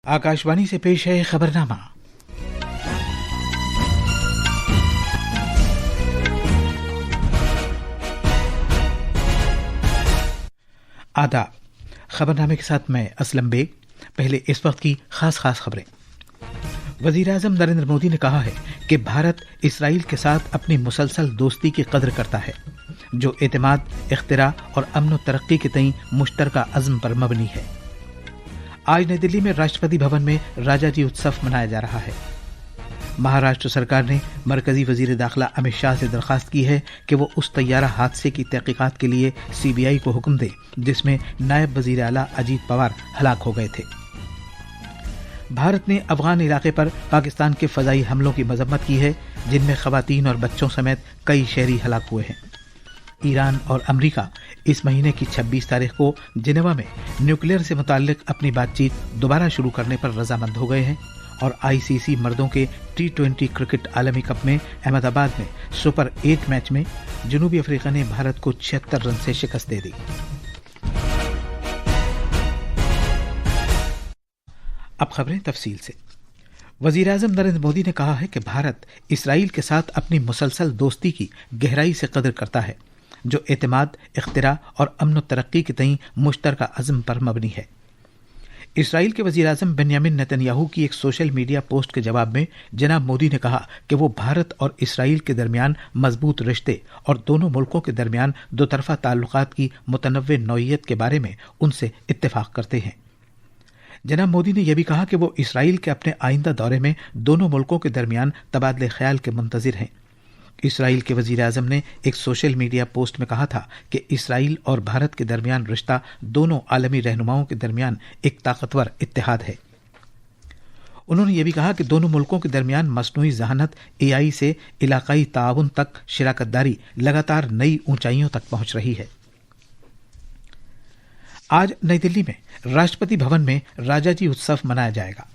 आकाशवाणी से पेश है खबरनामा। आदाब। खबरनामे के साथ मैं असलम बेग। पहले इस वक्त की खास खबरें। वजीर आजम नरेंद्र मोदी ने कहा है कि भारत इसराइल के साथ अपनी मुसलसल दोस्ती की कदर करता है, जो एतमाद, इख्तिरा और अमन व तरक्की के तई मुश्तरका अज़्म पर मबनी है। आज नई दिल्ली में राष्ट्रपति भवन में राजाजी उत्सव मनाया जा रहा है। महाराष्ट्र सरकार ने मरकजी वजीर दाखिला अमित शाह से दरखास्त की है कि वो उस तैयारा हादसे की तहकीकात के लिए सीबीआई को हुक्म दे जिसमें नायब वजीर आला अजीत पवार हलाक हो गए थे। भारत ने अफगान इलाके पर पाकिस्तान के फजाई हमलों की मजम्मत की है, जिनमें खवातीन और बच्चों समेत कई शहरी हलाक हुए हैं। ईरान और अमरीका इस महीने की 26 तारीख को जिनेवा में न्यूक्लियर से मुताल्लिक अपनी बातचीत दोबारा शुरू करने पर रजामंद हो गए हैं और आईसीसी मर्दों के T20 क्रिकेट आलमी कप में अहमदाबाद में सुपर 8 मैच में जनूबी अफ्रीका ने भारत को 76 रन से शिकस्त दे दी। अब खबरें तफसील से। वजीर आजम नरेंद्र मोदी ने कहा है कि भारत इसराइल के साथ अपनी मुसलसल दोस्ती की गहराई से कदर करता है, जो एतमाद, इख्तिरा और अमन व तरक्की के तई मुश्तरका अज़्म पर मबनी है। इसराइल के वजीर आजम बेंयामिन नेतन्याहू की एक सोशल मीडिया पोस्ट के जवाब में जनाब मोदी ने कहा कि वो भारत और इसराइल के दरमियान मजबूत रिश्ते और दोनों मुल्कों के दरमियान दो तरफा ताल्लुकात की मुतनव्वे नौइयत के बारे में उनसे इत्तेफाक करते हैं। जनाब मोदी ने यह भी कहा कि वो इसराइल के अपने आइंदा दौरे में दोनों मुल्कों के दरमियान तबादले ख्याल के मुंतजिर हैं। इसराइल के वजीर आजम ने एक सोशल मीडिया पोस्ट में कहा था कि इसराइल और भारत के दरमियान रिश्ता दोनों आलमी रहनुमाओं के दरमियान एक ताकतवर इत्तेहाद है। उन्होंने यह भी कहा कि दोनों मुल्कों के दरमियान मसनूई जहानत AI से इलाकाई ताउन तक शिराकतदारी लगातार नई ऊंचाइयों तक पहुंच रही है। आज नई दिल्ली में राष्ट्रपति भवन में राजाजी उत्सव मनाया जाएगा।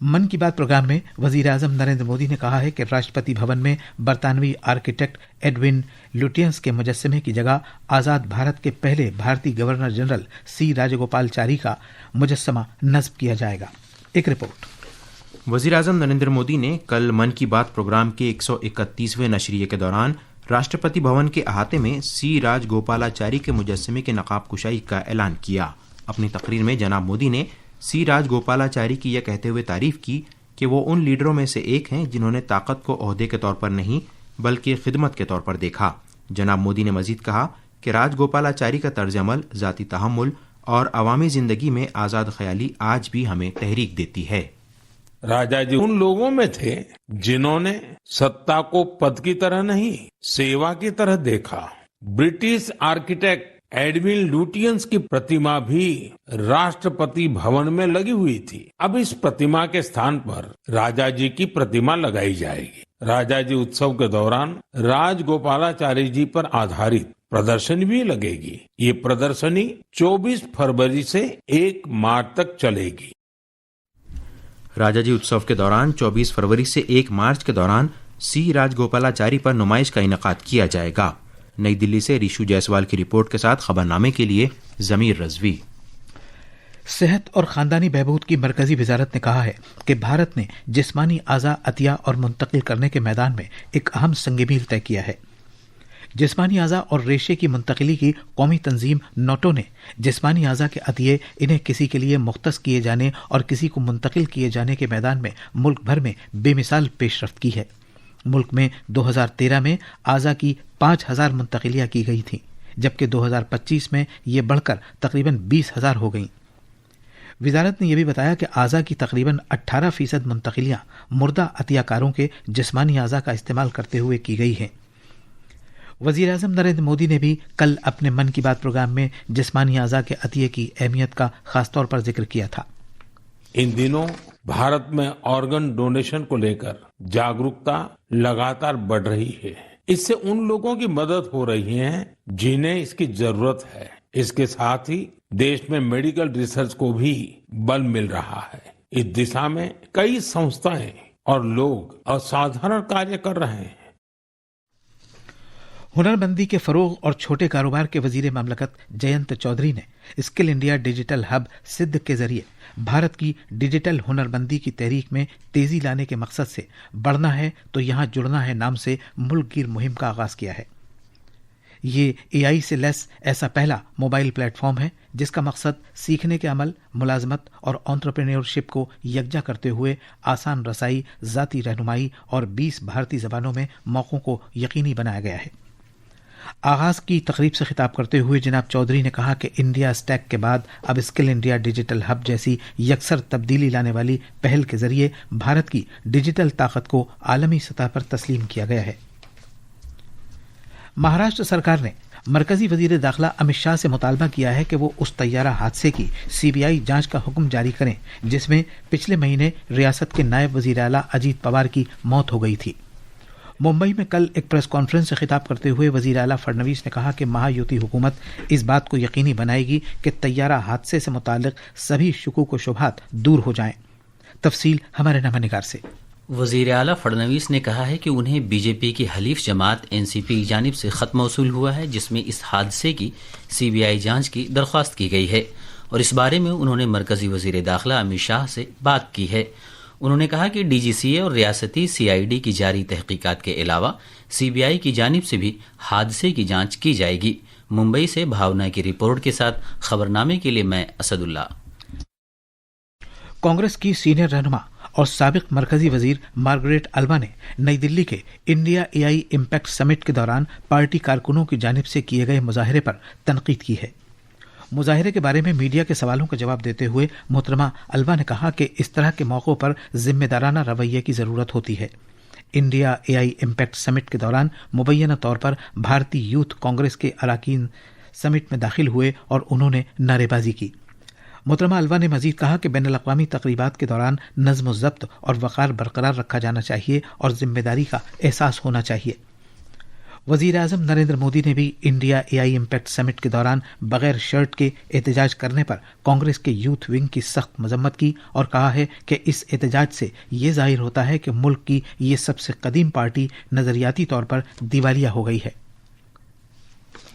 मन की बात प्रोग्राम में वजीर आजम नरेंद्र मोदी ने कहा है कि राष्ट्रपति भवन में बरतानवी आर्किटेक्ट एडविन लुटियंस के मुजस्समे की जगह आजाद भारत के पहले भारतीय गवर्नर जनरल C राजगोपालाचारी का मुजस्समा नस्ब किया जाएगा। एक रिपोर्ट। वजीर आजम नरेंद्र मोदी ने कल मन की बात प्रोग्राम के 131वें नशरिये के दौरान राष्ट्रपति भवन के अहाते में C राजगोपालाचारी के मुजस्समे के नकाब कुशाई का ऐलान किया। अपनी तकरीर में जनाब मोदी ने C राजगोपालाचारी की यह कहते हुए तारीफ की कि वो उन लीडरों में से एक हैं जिन्होंने ताकत को ओहदे के तौर पर नहीं बल्कि खिदमत के तौर पर देखा। जनाब मोदी ने मजीद कहा कि राजगोपालाचारी का तर्ज अमल, ज़ाती तहम्मुल और अवामी जिंदगी में आज़ाद ख्याली आज भी हमें तहरीक देती है। राजा जी उन लोगों में थे जिन्होंने सत्ता को पद की तरह नहीं, सेवा की तरह देखा। ब्रिटिश आर्किटेक्ट एडविन लुटियंस की प्रतिमा भी राष्ट्रपति भवन में लगी हुई थी। अब इस प्रतिमा के स्थान पर राजा जी की प्रतिमा लगाई जाएगी। राजा जी उत्सव के दौरान राजगोपालाचारी जी पर आधारित प्रदर्शनी भी लगेगी। ये प्रदर्शनी 24 फरवरी से 1 मार्च तक चलेगी। राजाजी उत्सव के दौरान 24 फरवरी से 1 मार्च के दौरान C राजगोपालाचारी पर नुमाइश का इनेकाद किया जाएगा। नई दिल्ली से ऋषु जायसवाल की रिपोर्ट के साथ खबरनामे के लिए जमीर रजवी। सेहत और खानदानी बहबूद की मरकजी वजारत ने कहा है कि भारत ने जिस्मानी आज़ा अतिया और मुंतकिल करने के मैदान में एक अहम संग-मील तय किया है। जिस्मानी आज़ा और रेशे की मुंतकिली की कौमी तंजीम नोटो ने जिस्मानी आज़ा के अतिये इन्हें किसी के लिए मुख्तस किए जाने और किसी को मुंतकिल किए जाने के मैदान में मुल्क भर में बेमिसाल पेशरफ्त की है। मुल्क में 2013 में आज़ा की 5000 मुंतकिलियाँ की गई थीं, जबकि 2025 में ये बढ़कर तकरीबन 20,000 हो गईं। वजारत ने यह भी बताया कि आज़ा की तकरीबन 18% मुंतकिलियाँ मुर्दा अतियाकारों के जिस्मानी आज़ा का इस्तेमाल करते हुए की गई हैं। वजीर आजम नरेंद्र मोदी ने भी कल अपने मन की बात प्रोग्राम में जिस्मानी आज़ा के अतिये की अहमियत का खासतौर पर जिक्र किया था। इन दिनों भारत में ऑर्गन डोनेशन को लेकर जागरूकता लगातार बढ़ रही है। इससे उन लोगों की मदद हो रही है जिन्हें इसकी जरूरत है। इसके साथ ही देश में मेडिकल रिसर्च को भी बल मिल रहा है। इस दिशा में कई संस्थाएं और लोग असाधारण कार्य कर रहे हैं। हुनरमंदी के फरोग और छोटे कारोबार के वजीर ममलकत जयंत चौधरी ने स्किल इंडिया डिजिटल हब सिद्ध के जरिए भारत की डिजिटल हुनरमंदी की तहरीक में तेजी लाने के मकसद से बढ़ना है तो यहाँ जुड़ना है नाम से मुल्क गिर मुहिम का आगाज किया है। ये एआई से लेस ऐसा पहला मोबाइल प्लेटफॉर्म है जिसका मकसद सीखने के अमल, मुलाजमत और एंटरप्रेन्योरशिप को यकजा करते हुए आसान रसाई, ज़ाती रहनुमाई और 20 भारतीय ज़बानों में मौक़ों को यकीनी बनाया गया है। आगाज की तकरीब से खिताब करते हुए जनाब चौधरी ने कहा कि इंडिया स्टैक के बाद अब स्किल इंडिया डिजिटल हब जैसी यकसर तब्दीली लाने वाली पहल के जरिए भारत की डिजिटल ताकत को आलमी सतह पर तस्लीम किया गया है। महाराष्ट्र सरकार ने मरकजी वजीर दाखिला अमित शाह से मुतालबा किया है कि वो उस तैयारा हादसे की सीबीआई जांच का हुक्म जारी करें जिसमें पिछले महीने रियासत के नायब वजीर आला अजीत पवार की मौत हो गई थी। मुंबई में कल एक प्रेस कॉन्फ्रेंस से खिताब करते हुए वजीर आला फडणवीस ने कहा कि महायुति हुकूमत इस बात को यकीनी बनाएगी कि तैयारा हादसे से मुताल्लिक सभी शुकूक व शुबहात दूर हो जाएं। तफसील हमारे नमानिगार से। वजीर आला फडणवीस ने कहा है कि उन्हें बीजेपी की हलीफ जमात एनसीपी की जानिब से खत मौसूल हुआ है जिसमें इस हादसे की सीबीआई जांच की दरख्वास्त की गई है और इस बारे में उन्होंने मरकजी वजीर दाखिला अमित शाह से बात की है। उन्होंने कहा कि डीजीसीए और रियासती सीआईडी की जारी तहकीकात के अलावा सीबीआई की जानिब से भी हादसे की जांच की जाएगी। मुंबई से भावना की रिपोर्ट के साथ खबरनामे के लिए मैं असदुल्ला। कांग्रेस की सीनियर रहनुमा और साबिक मरकजी वजीर मार्गरेट अल्वा ने नई दिल्ली के इंडिया एआई इम्पैक्ट समिट के दौरान पार्टी कारकुनों की जानिब से किए गए मुजाहरे पर तनकीद की है। मुजाहरे के बारे में मीडिया के सवालों का जवाब देते हुए मोहतरमा अल्वा ने कहा कि इस तरह के मौक़ों पर जिम्मेदाराना रवैये की ज़रूरत होती है। इंडिया एआई इम्पैक्ट समिट के दौरान मुबैना तौर पर भारतीय यूथ कांग्रेस के अरकान समिट में दाखिल हुए और उन्होंने नारेबाजी की। मोहतरमा अल्वा ने मजीद कहा कि बैनुल अक़वामी तक़रीबात के दौरान नज़्म व ज़ब्त और वक़ार बरकरार रखा जाना चाहिए और जिम्मेदारी का एहसास होना चाहिए। वज़ीर आज़म नरेंद्र मोदी ने भी इंडिया एआई इम्पैक्ट समिट के दौरान बगैर शर्ट के एहतजाज करने पर कांग्रेस के यूथ विंग की सख्त मजम्मत की और कहा है कि इस एहतजाज से ये जाहिर होता है कि मुल्क की ये सबसे कदीम पार्टी नजरियाती तौर पर दिवालिया हो गई है।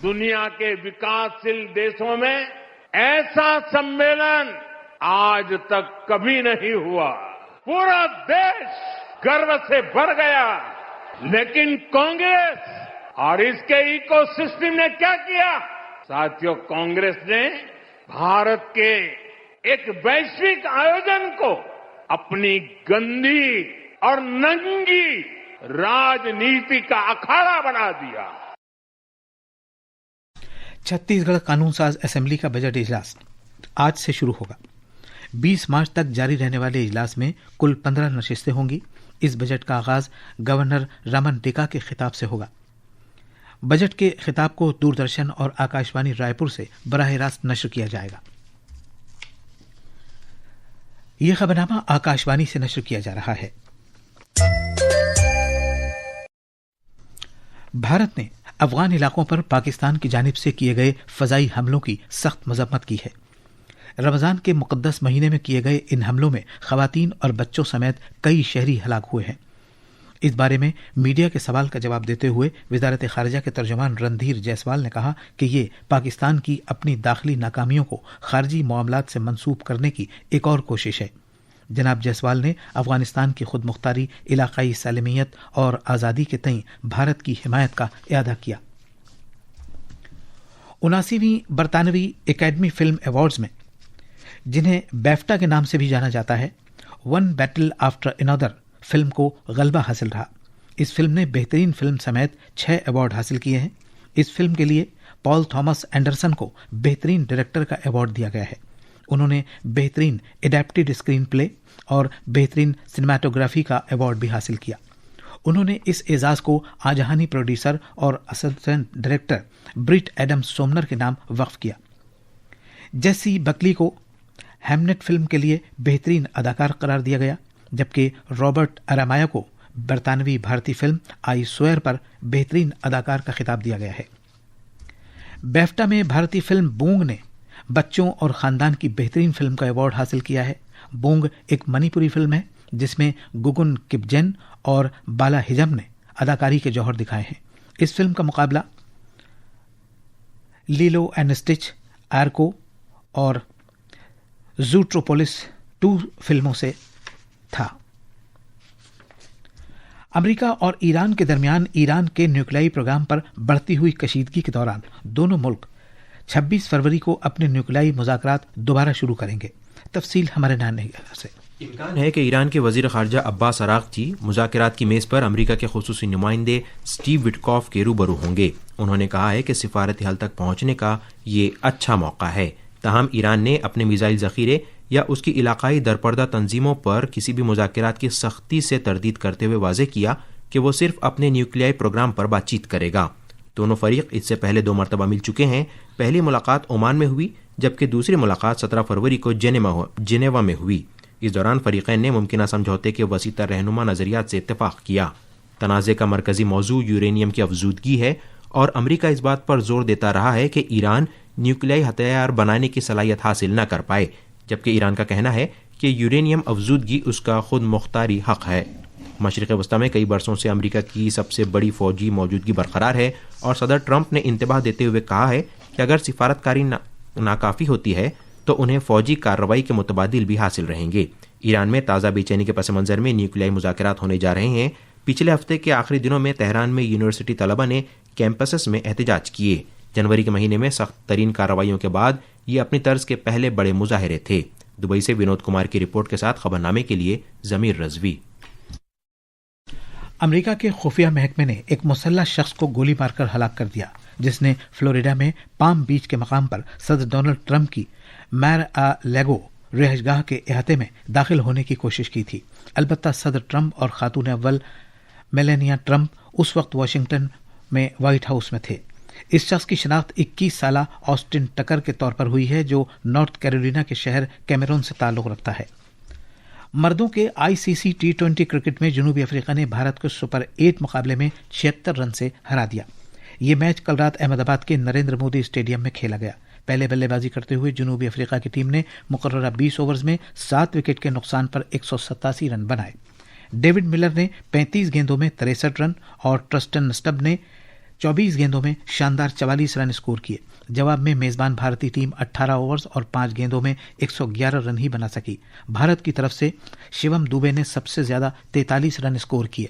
दुनिया के विकासशील देशों में ऐसा सम्मेलन आज तक कभी नहीं हुआ। पूरा देश गर्व से भर गया, लेकिन कांग्रेस और इसके इकोसिस्टम ने क्या किया? साथियों, कांग्रेस ने भारत के एक वैश्विक आयोजन को अपनी गंदी और नंगी राजनीति का अखाड़ा बना दिया। छत्तीसगढ़ कानून साज असेंबली का बजट इजलास आज से शुरू होगा। 20 मार्च तक जारी रहने वाले इजलास में कुल 15 नशिस्तें होंगी। इस बजट का आगाज गवर्नर रमन डेका के खिताब से होगा। बजट के खिताब को दूरदर्शन और आकाशवाणी रायपुर से बराह रास्त नश्र किया जाएगा। यह खबरनामा आकाशवाणी से नश्र किया जा रहा है। भारत ने अफगान इलाकों पर पाकिस्तान की जानिब से किए गए फजाई हमलों की सख्त मजम्मत की है। रमजान के मुकद्दस महीने में किए गए इन हमलों में खवातीन और बच्चों समेत कई शहरी हलाक हुए हैं। इस बारे में मीडिया के सवाल का जवाब देते हुए वजारत खारजा के तर्जुमान रणधीर जायसवाल ने कहा कि ये पाकिस्तान की अपनी दाखिली नाकामियों को खारजी मामलात से मंसूब करने की एक और कोशिश है। जनाब जायसवाल ने अफगानिस्तान की खुद मुख्तारी, इलाकाई सालमियत और आज़ादी के तई भारत की हिमायत का इयादा किया। 79वीं बरतानवी एकेडमी फिल्म अवार्ड्स में, जिन्हें बैफ्टा के नाम से भी जाना जाता है, one battle after another film को गलबा हासिल रहा। इस फिल्म ने बेहतरीन फिल्म समेत 6 अवार्ड हासिल किए हैं। इस फिल्म के लिए पॉल थॉमस एंडरसन को बेहतरीन डायरेक्टर का अवार्ड दिया गया है। उन्होंने बेहतरीन एडेप्टेड स्क्रीन प्ले और बेहतरीन सिनेमाटोग्राफी का अवार्ड भी हासिल किया। उन्होंने इस एजाज को आजहानी प्रोड्यूसर और असिस्टेंट डायरेक्टर ब्रिट एडम्स सोमनर के नाम वक्फ किया। जेसी बकली को हैमनेट फिल्म के लिए बेहतरीन अदाकार करार दिया गया, जबकि रॉबर्ट अरामाया को बरतानवी भारतीय फिल्म आई स्वेयर पर बेहतरीन अदाकार का खिताब दिया गया है। बैफ्टा में भारतीय फिल्म बूंग ने बच्चों और खानदान की बेहतरीन फिल्म का अवार्ड हासिल किया है। बूंग एक मणिपुरी फिल्म है जिसमें गुगुन किपजेन और बाला हिजम ने अदाकारी के जौहर दिखाए हैं। इस फिल्म का मुकाबला लिलो एंड स्टिच, आर्को और ज़ूट्रोपोलिस 2 फिल्मों से था। अमेरिका और ईरान के दरमियान ईरान के न्यूक्लियाई प्रोग्राम पर बढ़ती हुई कशीदगी के दौरान दोनों मुल्क 26 फरवरी को अपने न्यूक्लियाई मुज़ाकरात दोबारा शुरू करेंगे। तफसील हमारे नाने से। इम्कान है कि ईरान के वजीर खारजा अब्बास अराग़ची मुज़ाकरात की मेज़ पर अमेरिका के ख़ुसूसी नुमाइंदे स्टीव विटकॉफ के रूबरू होंगे। उन्होंने कहा है कि सिफारती हल तक पहुँचने का ये अच्छा मौका है। ताहम ईरान ने अपने मिसाइल ज़ख़ीरे या उसकी इलाक़ाई दरपर्दा तंजीमों पर किसी भी मुज़ाकरात की सख्ती से तरदीद करते हुए वाज़ेह किया कि वो सिर्फ अपने न्यूक्लियाई प्रोग्राम पर बातचीत करेगा। दोनों फरीक इससे पहले 2 मरतबा मिल चुके हैं। पहली मुलाकात ओमान में हुई, जबकि दूसरी मुलाकात 17 फरवरी को जेनेवा में हुई। इस दौरान फरीक़ैन ने मुमकिन समझौते के वसीतर रहनुमा नज़रियात से इत्तेफाक किया। तनाज़े का मरकज़ी मौजू यूरेनियम की अफजूदगी है और अमरीका इस बात पर जोर देता रहा है कि ईरान न्यूक्लियाई हथियार बनाने की सलाहियत हासिल न कर पाए, जबकि ईरान का कहना है कि यूरेनियम अफजूदगी उसका खुद मुख्तारी हक़ है। मशरिक़ वस्ता में कई बरसों से अमरीका की सबसे बड़ी फ़ौजी मौजूदगी बरकरार है और सदर ट्रंप ने इंतबाह देते हुए कहा है कि अगर सिफारतकारी नाकाफ़ी होती है तो उन्हें फ़ौजी कार्रवाई के मुतबादिल भी हासिल रहेंगे। ईरान में ताज़ा बेचैनी के पस मंज़र में न्यूक्लियाई मुज़ाकरात होने जा रहे हैं। पिछले हफ्ते के आखिरी दिनों में तेहरान में यूनिवर्सिटी तलबा ने कैंपसेस में एहतजाज किए। जनवरी के महीने में सख्त तरीन कार्रवाइयों के बाद ये अपनी तर्ज के पहले बड़े मुजाहरे थे। दुबई से विनोद कुमार की रिपोर्ट के साथ खबरनामे के लिए ज़मीर रज़वी। अमेरिका के खुफिया महकमे ने एक मुसल्लह शख्स को गोली मारकर हलाक कर दिया, जिसने फ्लोरिडा में पाम बीच के मकाम पर सदर डोनाल्ड ट्रंप की मैर-आ-लेगो रिहाइशगाह के अहाते में दाखिल होने की कोशिश की थी। अलबत्ता सदर ट्रंप और खातून अव्वल मेलानिया ट्रंप उस वक्त वाशिंगटन में व्हाइट हाउस में थे। इस शख्स की शनाख्त 21 साला ऑस्टिन टकर के तौर पर हुई है, जो नॉर्थ कैरोलिना के शहर कैमरून से ताल्लुक़ रखता है। मर्दों के ICC T20 क्रिकेट में जनूबी अफ्रीका ने भारत को सुपर 8 मुकाबले में 76 रन से हरा दिया। ये मैच कल रात अहमदाबाद के नरेंद्र मोदी स्टेडियम में खेला गया। पहले बल्लेबाजी करते हुए जनूबी अफ्रीका की टीम ने मुकर्ररा 20 ओवर्स में 7 विकेट के नुकसान पर 187 रन बनाए। डेविड मिलर ने 35 गेंदों में 63 रन और ट्रस्टन स्टब ने 24 गेंदों में शानदार 44 रन स्कोर किए। जवाब में मेजबान भारतीय टीम 18 ओवर्स और 5 गेंदों में 111 रन ही बना सकी। भारत की तरफ से शिवम दुबे ने सबसे ज्यादा 43 रन स्कोर किए।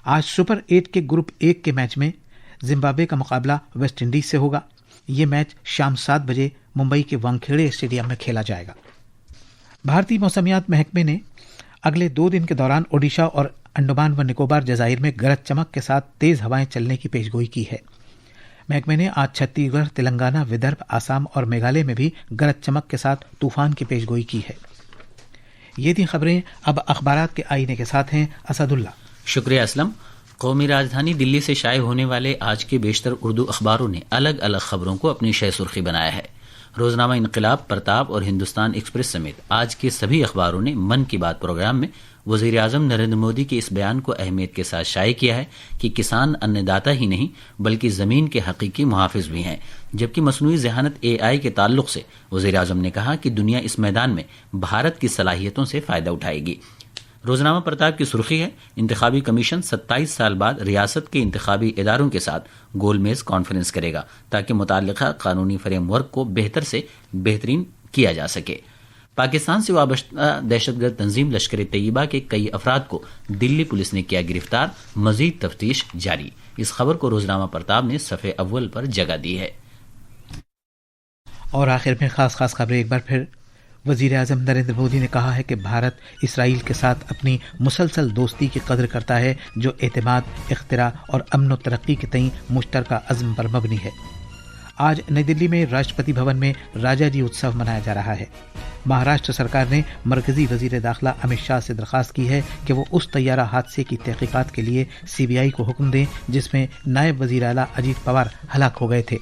आज सुपर 8 के ग्रुप 1 के मैच में जिम्बाब्वे का मुकाबला वेस्ट इंडीज से होगा। ये मैच शाम 7 बजे मुंबई के वानखेड़े स्टेडियम में खेला जाएगा। भारतीय मौसमियात महकमे ने अगले 2 दिन के दौरान ओडिशा और अंडमान व निकोबार जजायर में गरज चमक के साथ तेज हवाएं चलने की पेशगोई की है। महकमे ने आज छत्तीसगढ़, तेलंगाना, विदर्भ, आसाम और मेघालय में भी गरज चमक के साथ तूफान की पेशगोई की है। ये थी खबरें। अब अखबारात के आईने के साथ हैं असदुल्ला। शुक्रिया असलम। कौमी राजधानी दिल्ली से शाये होने वाले आज के बेशतर उर्दू अखबारों ने अलग अलग खबरों को अपनी शह सुर्खी बनाया है। रोजनामा इनकलाब, प्रताप और हिंदुस्तान एक्सप्रेस समेत आज के सभी अखबारों ने मन की बात प्रोग्राम में वज़ीर आज़म नरेंद्र मोदी के इस बयान को अहमियत के साथ शाये किया है कि किसान अन्नदाता ही नहीं बल्कि ज़मीन के हकीकी मुहाफ़िज़ भी हैं। जबकि मसनूई ज़हानत AI के ताल्लुक से वज़ीर आज़म ने कहा कि दुनिया इस मैदान में भारत की सलाहियतों से फ़ायदा उठाएगी। रोजनामा प्रताप की सुर्खी है, इंतखाबी कमीशन 27 साल बाद रियासत के इंतखाबी इदारों के साथ गोलमेज कॉन्फ्रेंस करेगा ताकि मुताल्लिका कानूनी फ्रेमवर्क को बेहतर से बेहतरीन किया जा सके। पाकिस्तान से वाबस्ता दहशतगर्द तंजीम लश्कर तैयबा के कई अफराद को दिल्ली पुलिस ने किया गिरफ्तार, मजीद तफ्तीश जारी। इस खबर को रोजनामा प्रताप ने सफ़े अव्वल पर जगह दी है। और आखिर में खास खबरें एक बार फिर। वज़ीर आज़म नरेंद्र मोदी ने कहा है कि भारत इसराइल के साथ अपनी मुसलसल दोस्ती की कदर करता है, जो एतमाद, इख्तिरा और अमन व तरक्की के तई मुश्तरका अज़्म पर मबनी है। आज नई दिल्ली में राष्ट्रपति भवन में राजा जी उत्सव मनाया जा रहा है। महाराष्ट्र सरकार ने मरकजी वज़ीर दाखिला अमित शाह से दरख्वास्त की है कि वो उस तैयारा हादसे की तहकीकात के लिए CBI को हुक्म दें जिसमें नायब वज़ीर आला अजीत पवार हलाक हो गए थे।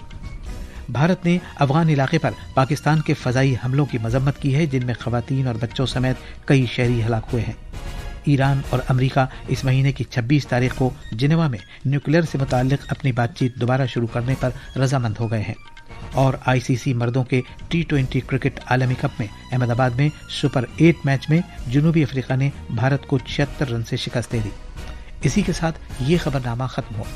भारत ने अफगान इलाके पर पाकिस्तान के फ़ज़ाई हमलों की मजम्मत की है, जिनमें ख़वातीन और बच्चों समेत कई शहरी हलाक हुए हैं। ईरान और अमेरिका इस महीने की 26 तारीख को जिनेवा में न्यूक्लियर से मुताल्लिक़ अपनी बातचीत दोबारा शुरू करने पर रजामंद हो गए हैं। और ICC मर्दों के T20 क्रिकेट आलमी कप में अहमदाबाद में सुपर 8 मैच में जनूबी अफ्रीका ने भारत को 76 रन से शिकस्त दे दी। इसी के साथ ये खबरनामा खत्म हुआ।